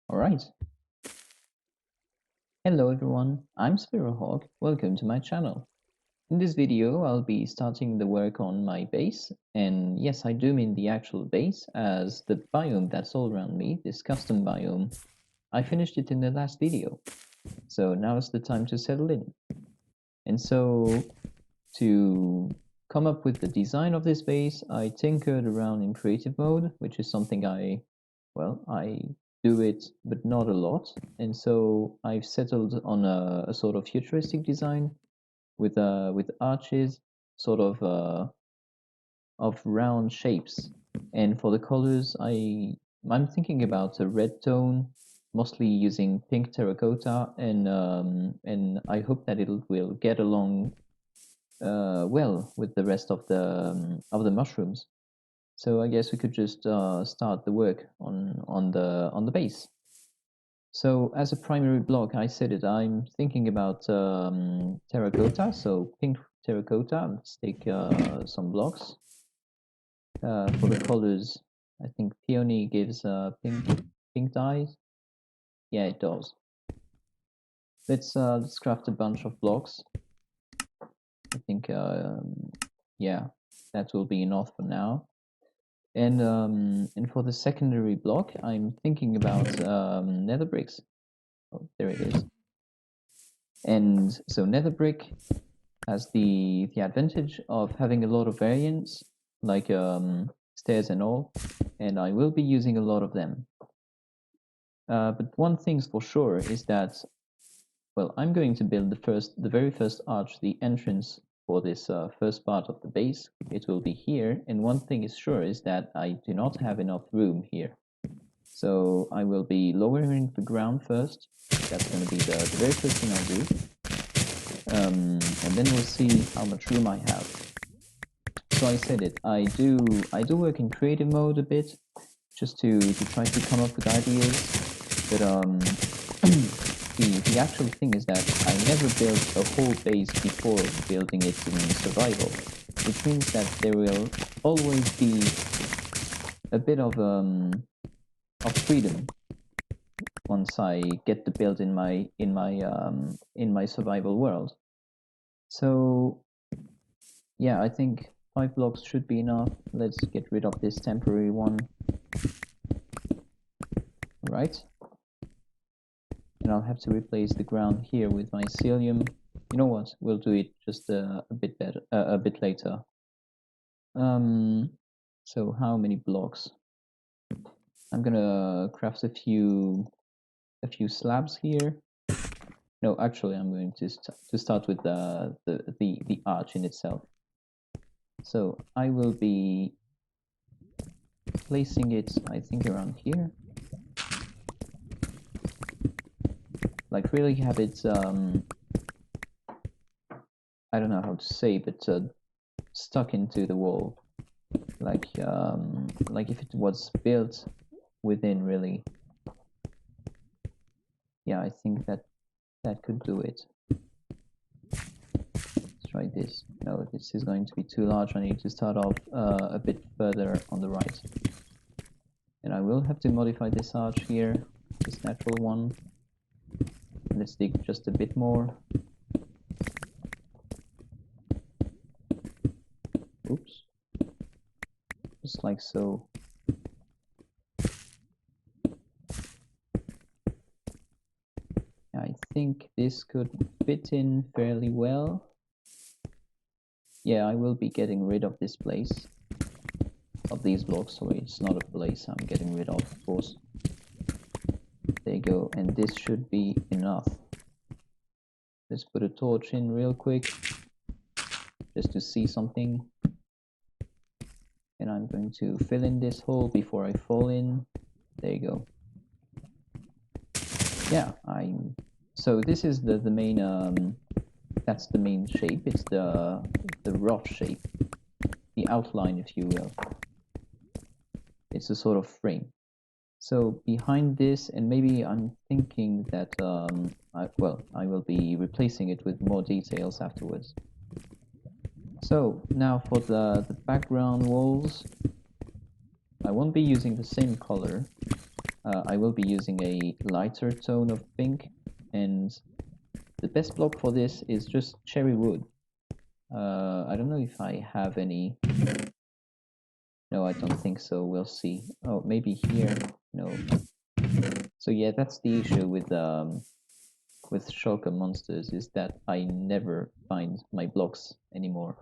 Alright. Hello everyone, I'm Sparrowhawk. Welcome to my channel. In this video, I'll be starting the work on my base, and yes, I do mean the actual base, as the biome that's all around me, this custom biome, I finished it in the last video. So now is the time to settle in. And so, to come up with the design of this base, I tinkered around in creative mode, which is something I do it, but not a lot. And so I've settled on a sort of futuristic design with arches, sort of round shapes. And for the colors, I'm thinking about a red tone, mostly using pink terracotta, and I hope that it will get along well with the rest of the mushrooms. So I guess we could just start the work on the base. So as a primary block, I said it. I'm thinking about terracotta, so pink terracotta. Let's take some blocks. For the colors, I think peony gives pink dyes. Yeah, it does. Let's craft a bunch of blocks. I think yeah, that will be enough for now. And for the secondary block, I'm thinking about nether bricks. Oh, there it is. And so nether brick has the advantage of having a lot of variants, like stairs and all, and I will be using a lot of them. But one thing's for sure is that, well, I'm going to build the very first arch, the entrance for this first part of the base. It will be here, and one thing is sure is that I do not have enough room here. So I will be lowering the ground first. That's going to be the very first thing I'll do. And then we'll see how much room I have. So I said it, I do work in creative mode a bit, just to try to come up with ideas, but the actual thing is that I never built a whole base before building it in survival, which means that there will always be a bit of freedom once I get the build in my survival world. So yeah, I think 5 blocks should be enough. Let's get rid of this temporary one. Right. And I'll have to replace the ground here with mycelium. You know what? We'll do it just a bit better, a bit later. So how many blocks? I'm gonna craft a few slabs here. No, actually, I'm going to start with the arch in itself. So I will be placing it, I think, around here. Like really have it, I don't know how to say, but stuck into the wall, like if it was built within, really. Yeah, I think that could do it. Let's try this. No, this is going to be too large. I need to start off a bit further on the right. And I will have to modify this arch here, this natural one. Let's dig just a bit more. Oops. Just like so. I think this could fit in fairly well. Yeah, I will be getting rid of this place. Of these blocks, sorry, it's not a place I'm getting rid of course. There you go, and this should be enough. Let's put a torch in real quick, just to see something. And I'm going to fill in this hole before I fall in. There you go. Yeah, so this is the main, that's the main shape. It's the rough shape, the outline, if you will. It's a sort of frame. So behind this, and maybe I'm thinking that, I will be replacing it with more details afterwards. So now for the background walls, I won't be using the same color. I will be using a lighter tone of pink, and the best block for this is just cherry wood. I don't know if I have any. No, I don't think so. We'll see. Oh, maybe here. No. So yeah, that's the issue with shulker monsters, is that I never find my blocks anymore.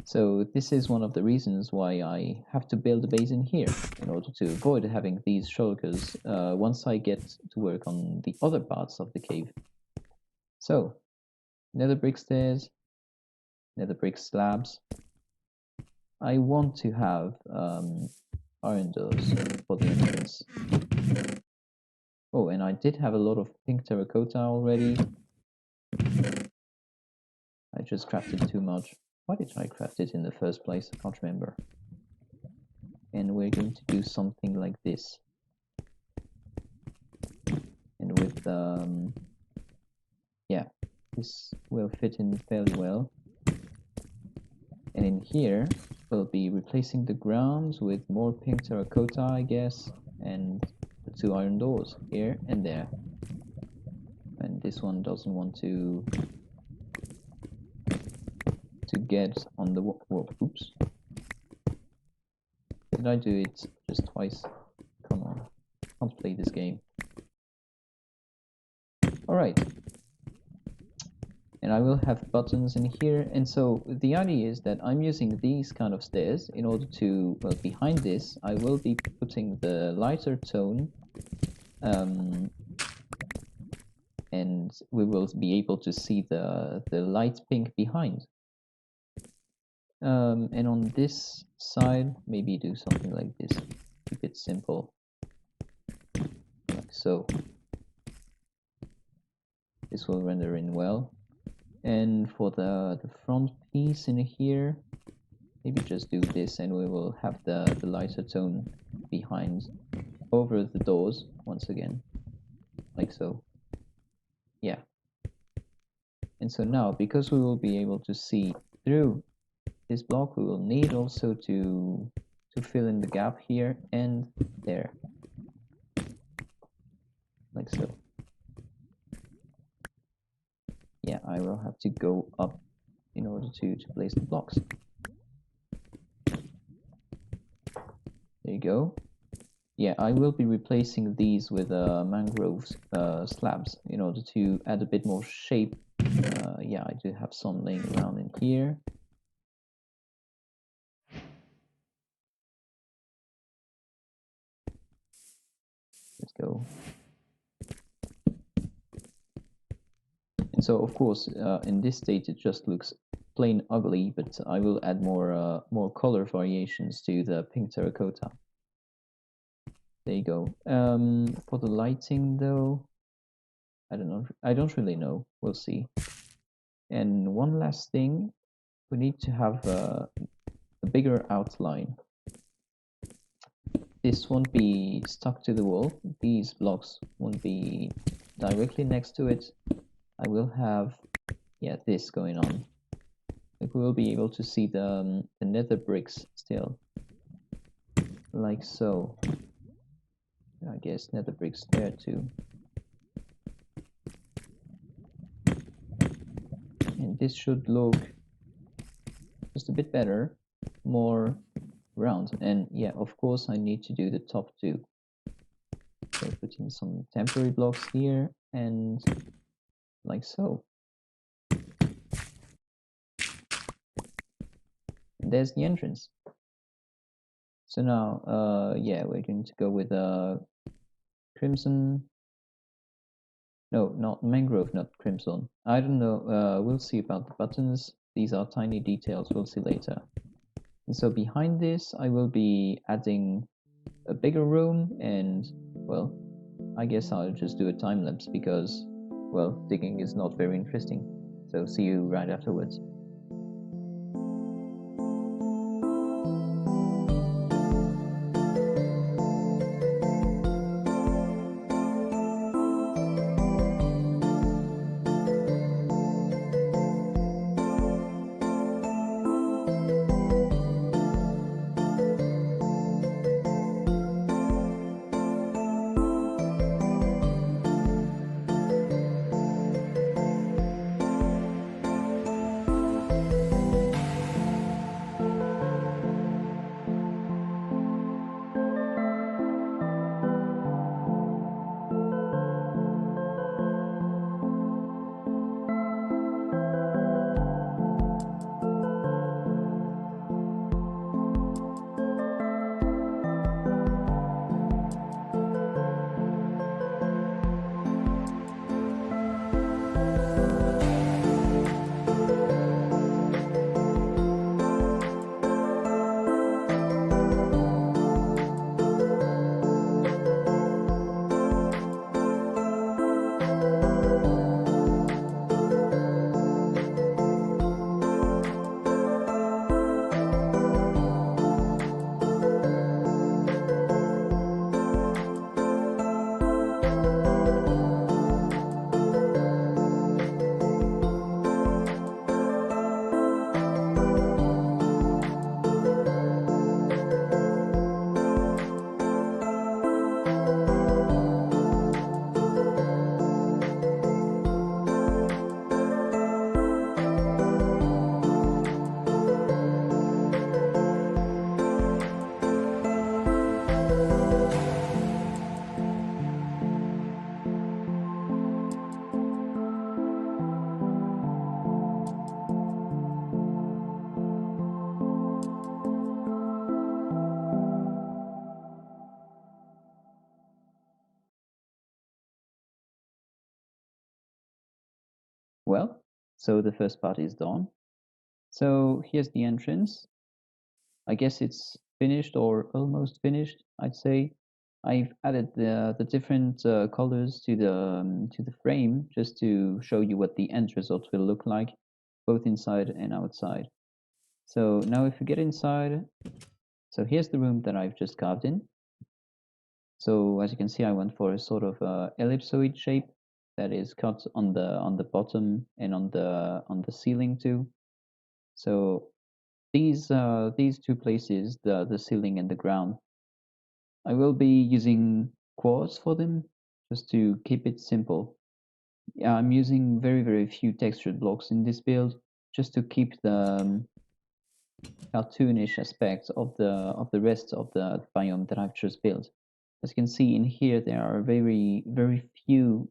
So this is one of the reasons why I have to build a base in here, in order to avoid having these shulkers once I get to work on the other parts of the cave. So, nether brick stairs, nether brick slabs. I want to have iron doors for the entrance. Oh, and I did have a lot of pink terracotta already. I just crafted too much. Why did I craft it in the first place? I can't remember. And we're going to do something like this. And with, yeah, this will fit in fairly well. And in here, we'll be replacing the grounds with more pink terracotta, I guess, and the 2 iron doors here and there. And this one doesn't want to get on the wall. Oops. Did I do it just twice? Come on. Can't play this game. Alright. And I will have buttons in here. And so the idea is that I'm using these kind of stairs in order to, well, behind this, I will be putting the lighter tone. And we will be able to see the light pink behind. And on this side, maybe do something like this. Keep it simple. Like so. This will render in well. And for the front piece in here, maybe just do this, and we will have the lighter tone behind over the doors once again. Like so. Yeah. And so now, because we will be able to see through this block, we will need also to fill in the gap here and there, like so. Yeah, I will have to go up in order to place the blocks. There you go. Yeah, I will be replacing these with mangrove slabs in order to add a bit more shape. Yeah, I do have some laying around in here. Let's go. And so, of course, in this state it just looks plain ugly, but I will add more color variations to the pink terracotta. There you go. For the lighting, though, I don't know. I don't really know. We'll see. And one last thing, we need to have a bigger outline. This won't be stuck to the wall. These blocks won't be directly next to it. I will have, yeah, this going on. Like we will be able to see the nether bricks still, like so. I guess nether bricks there too. And this should look just a bit better, more round. And yeah, of course I need to do the top too. So put in some temporary blocks here and like so. And there's the entrance. So now, yeah, we're going to go with crimson. No, not mangrove, not crimson. I don't know. We'll see about the buttons. These are tiny details. We'll see later. And so behind this, I will be adding a bigger room, and well, I guess I'll just do a time lapse because, well, digging is not very interesting. So see you right afterwards. Well, so the first part is done. So here's the entrance. I guess it's finished or almost finished, I'd say. I've added the different colors to the frame just to show you what the end result will look like, both inside and outside. So now if we get inside, so here's the room that I've just carved in. So as you can see, I went for a sort of ellipsoid shape that is cut on the bottom and on the ceiling too. So these two places, the ceiling and the ground, I will be using quartz for them just to keep it simple. Yeah, I'm using very few textured blocks in this build just to keep the cartoonish aspect of the rest of the biome that I've just built. As you can see in here, there are very few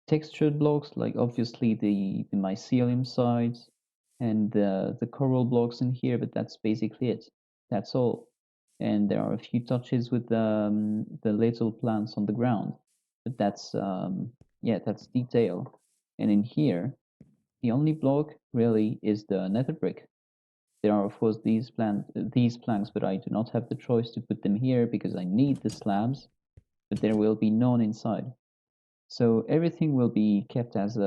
textured blocks, like obviously the mycelium sides and the coral blocks in here, but that's basically it. That's all. And there are a few touches with the little plants on the ground, but that's yeah, that's detail. And in here, the only block really is the nether brick. There are of course these planks, but I do not have the choice to put them here because I need the slabs, but there will be none inside. So everything will be kept as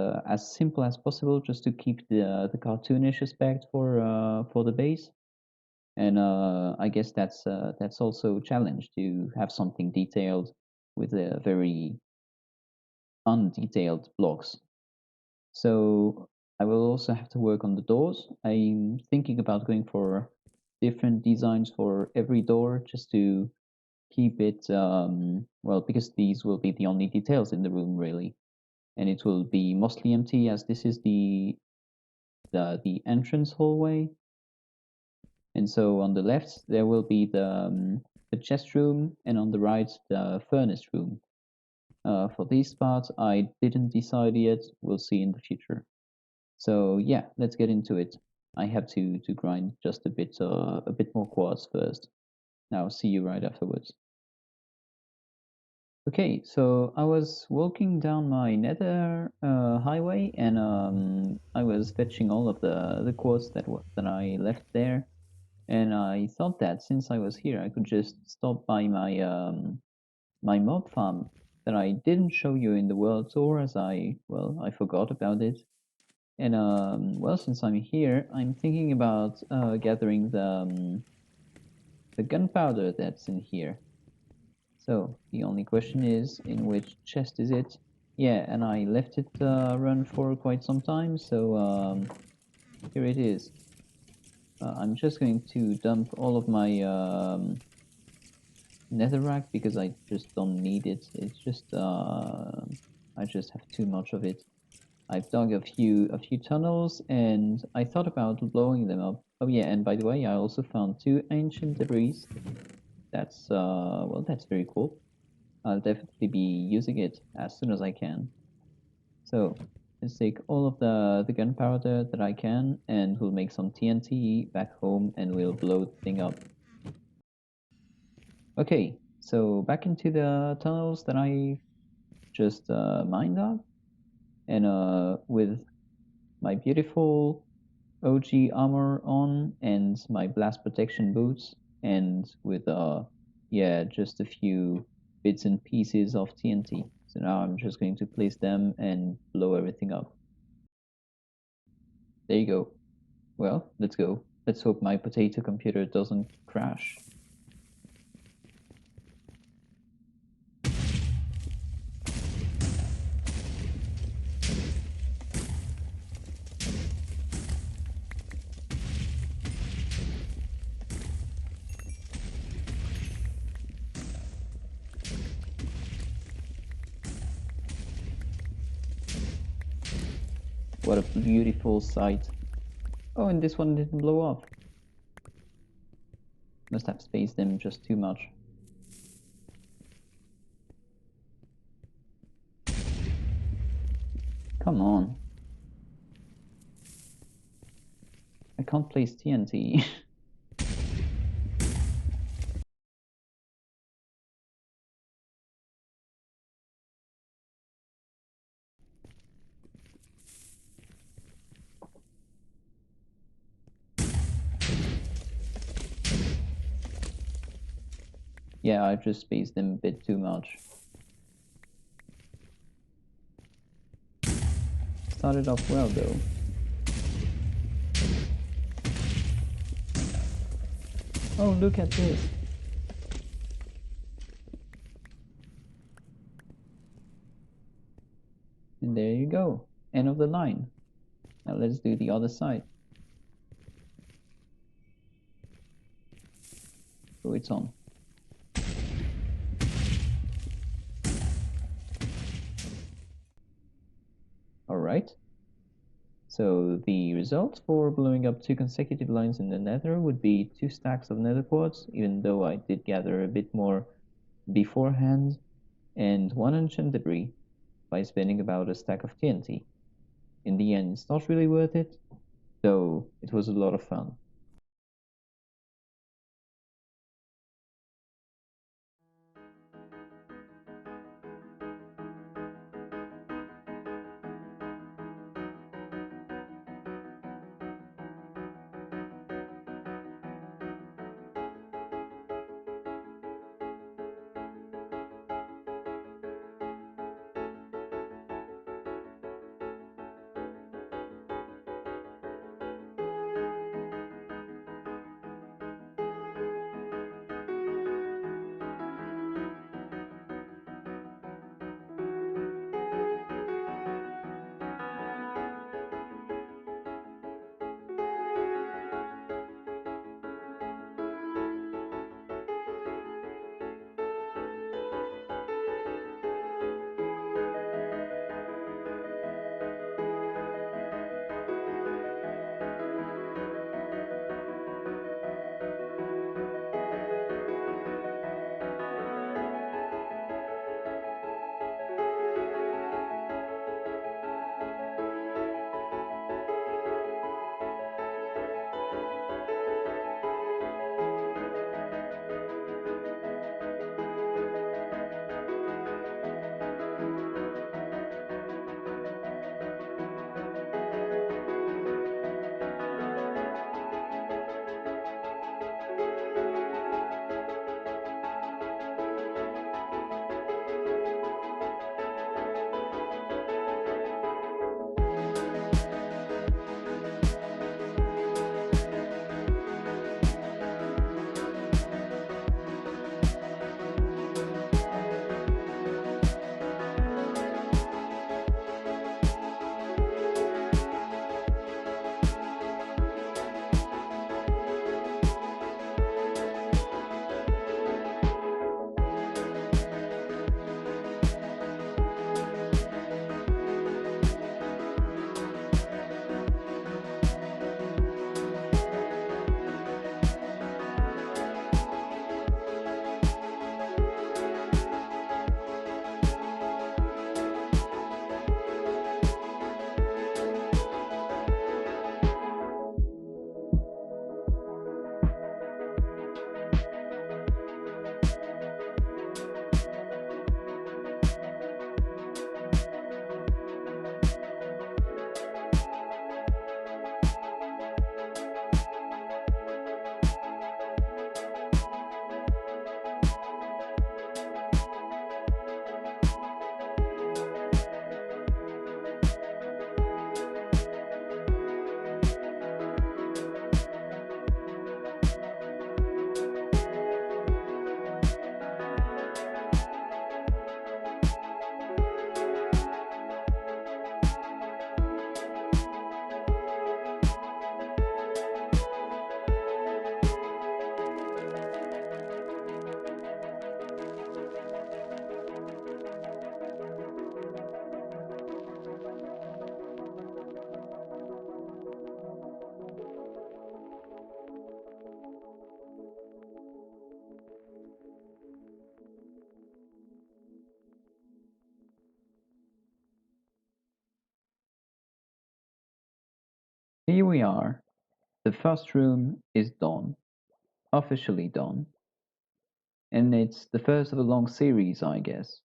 simple as possible, just to keep the cartoonish aspect for the base. And I guess that's also a challenge to have something detailed with a very undetailed blocks. So I will also have to work on the doors. I'm thinking about going for different designs for every door just to keep it well, because these will be the only details in the room really, and it will be mostly empty as this is the entrance hallway. And so on the left there will be the chest room, and on the right the furnace room. For these parts I didn't decide yet, we'll see in the future. So yeah, let's get into it. I have to grind just a bit more quartz first. Now see you right afterwards. Okay, so I was walking down my nether highway, and I was fetching all of the quartz that I left there, and I thought that since I was here, I could just stop by my mob farm that I didn't show you in the world tour, as I forgot about it. And well, since I'm here, I'm thinking about gathering the gunpowder that's in here. So the only question is, in which chest is it? Yeah, and I left it run for quite some time, so here it is. I'm just going to dump all of my netherrack because I just don't need it. It's just I just have too much of it. I've dug a few tunnels, and I thought about blowing them up. Oh yeah, and by the way, I also found two ancient debris. That's well, that's very cool. I'll definitely be using it as soon as I can. So let's take all of the gunpowder that I can, and we'll make some TNT back home, and we'll blow the thing up. Okay, so back into the tunnels that I just mined up, and with my beautiful OG armor on and my blast protection boots, and with yeah, just a few bits and pieces of TNT. So now I'm just going to place them and blow everything up. There you go. Well, let's go. Let's hope my potato computer doesn't crash. What a beautiful sight. Oh, and this one didn't blow up. Must have spaced them just too much. Come on. I can't place TNT. Yeah, I just spaced them a bit too much. Started off well though. Oh, look at this. And there you go. End of the line. Now let's do the other side. So it's on. Alright. So the result for blowing up 2 consecutive lines in the nether would be 2 stacks of nether quartz, even though I did gather a bit more beforehand, and 1 enchant debris by spending about a stack of TNT. In the end, it's not really worth it, though it was a lot of fun. Here we are. The first room is done. Officially done. And it's the first of a long series, I guess.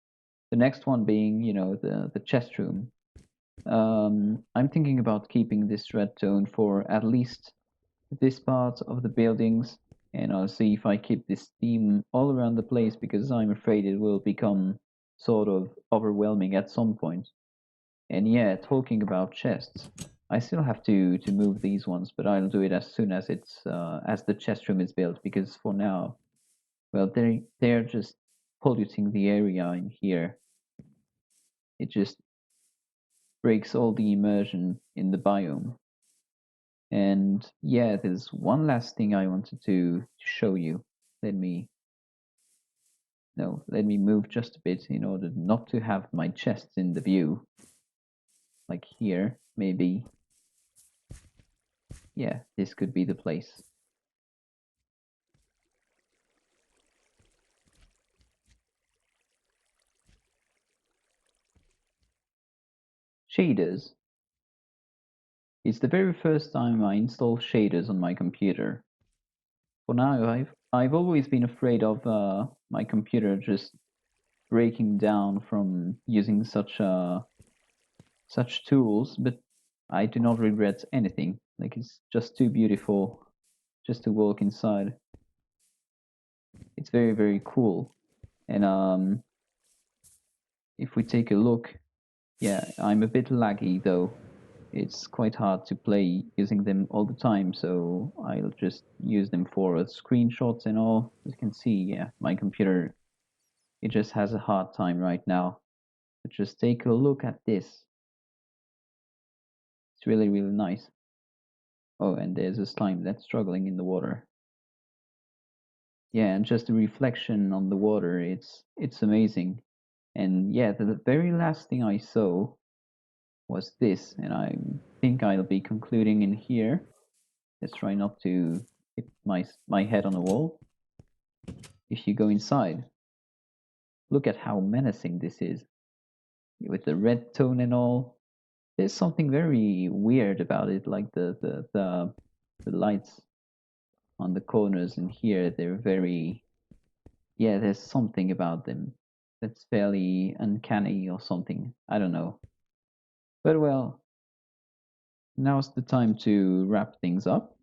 The next one being, the chest room. I'm thinking about keeping this red tone for at least this part of the buildings, And I'll see if I keep this theme all around the place because I'm afraid it will become sort of overwhelming at some point. And yeah, talking about chests, I still have to move these ones, but I'll do it as soon as it's as the chest room is built because for now, well, they're just polluting the area in here. It just breaks all the immersion in the biome. And yeah, there's one last thing I wanted to show you. Let me no, let me move just a bit in order not to have my chests in the view. Like here, maybe. Yeah, this could be the place. Shaders. It's the very first time I install shaders on my computer. For now, I've always been afraid of my computer just breaking down from using such tools, but I do not regret anything. Like it's just too beautiful just to walk inside. It's very, very cool. And if we take a look, yeah, I'm a bit laggy though. It's quite hard to play using them all the time, so I'll just use them for screenshots and all. As you can see, yeah, my computer, it just has a hard time right now. But just take a look at this. It's really, really nice. Oh, and there's a slime that's struggling in the water. Yeah, and just the reflection on the water, it's amazing. And yeah, the very last thing I saw was this, and I think I'll be concluding in here. Let's try not to hit my head on the wall. If you go inside, look at how menacing this is. With the red tone and all, there's something very weird about it, like the lights on the corners in here, they're very, yeah, there's something about them that's fairly uncanny or something. I don't know. But well, now's the time to wrap things up.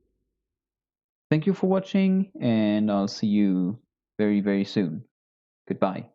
Thank you for watching, and I'll see you very, very soon. Goodbye.